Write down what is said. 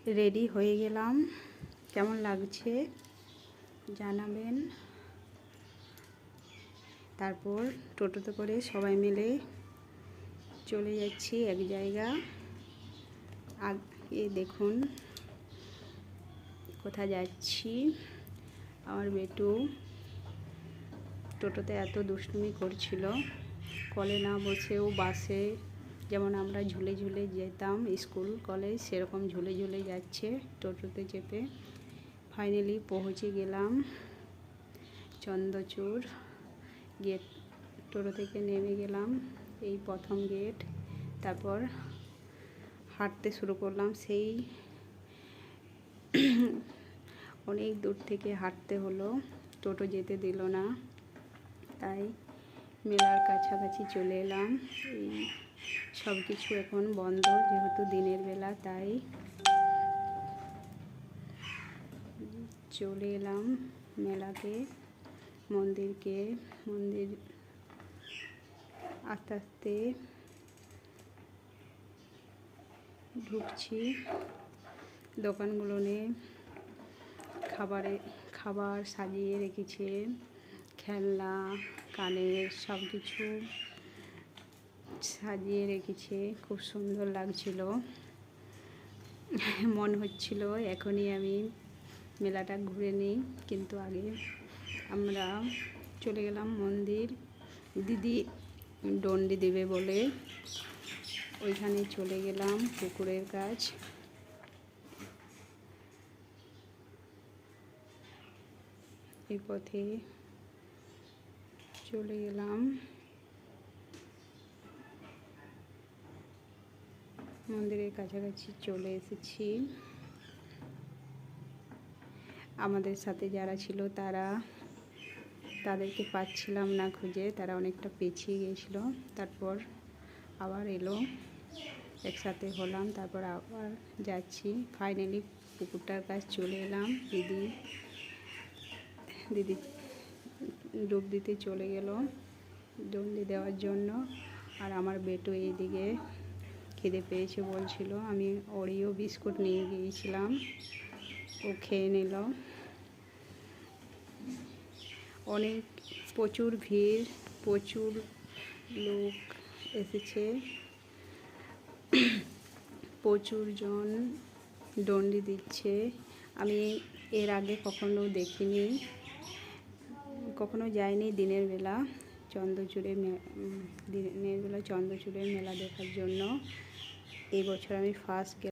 Ready হয়ে গেলাম, কেমন লাগছে জানাবেন। তারপর টোটোতে করে সবাই মিলে চলে যাচ্ছি এক জায়গা। আগে দেখুন কোথায় যাচ্ছি। আমার বেটু টোটোতে এত দুষ্টুমি করছিল, কলে না বসেও বাসে যেমন আমরা ঝুলে ঝুলে যেতাম স্কুল কলেজ, সেরকম ঝুলে ঝুলে যাচ্ছে টোটোতে চেপে। ফাইনালি পৌঁছে গেলাম চন্দ্রচূড় গেট। টোটো থেকে নেমে গেলাম, এই প্রথম গেট। তারপর হাঁটতে শুরু করলাম। সেই অনেক দূর থেকে হাঁটতে হলো, টোটো যেতে দিল না, তাই মেলার কাছাকাছি চলে এলাম। এই সব কিছু এখন বন্ধ যেহেতু দিনের বেলা, তাই চলে এলাম মেলাতে। মন্দির আস্তে আস্তে ঢুকছি। দোকানগুলো নিয়ে খাবার সাজিয়ে রেখেছে, খেলনা, কানের সব কিছু সাজিয়ে রেখেছে, খুব সুন্দর লাগছিল। মন হচ্ছিল এখনই আমি মেলাটা ঘুরে নিই, কিন্তু আগে আমরা চলে গেলাম মন্দির। দিদি ডন্ডি দেবে বলে ওইখানে চলে গেলাম, পুকুরের কাছ। এই পথে চলে গেলাম মন্দিরের কাছাকাছি, চলে এসেছি। আমাদের সাথে যারা ছিল তাদেরকে পাচ্ছিলাম না খুঁজে, তারা অনেকটা পিছিয়ে গিয়েছিল। তারপর আবার এলো, একসাথে হলাম, তারপর আবার যাচ্ছি। ফাইনালি পুকুরটার কাছে চলে এলাম। দিদি ডুব দিতে চলে গেল ডন্ডি দেওয়ার জন্য। আর আমার বেটু এইদিকে খিদে পেয়েছে বলছিল, আমি ওরিও বিস্কুট নিয়ে গিয়েছিলাম, ও খেয়ে নিল। প্রচুর ভিড়, প্রচুর লোক এসেছে, প্রচুর জন ডন্ডি দিচ্ছে। আমি এর আগে কখনো দেখিনি, কখনো যাইনি দিনের বেলা চন্দ্রচূড়ের মেলা দেখার জন্য। এই বছর আমি ফার্স্ট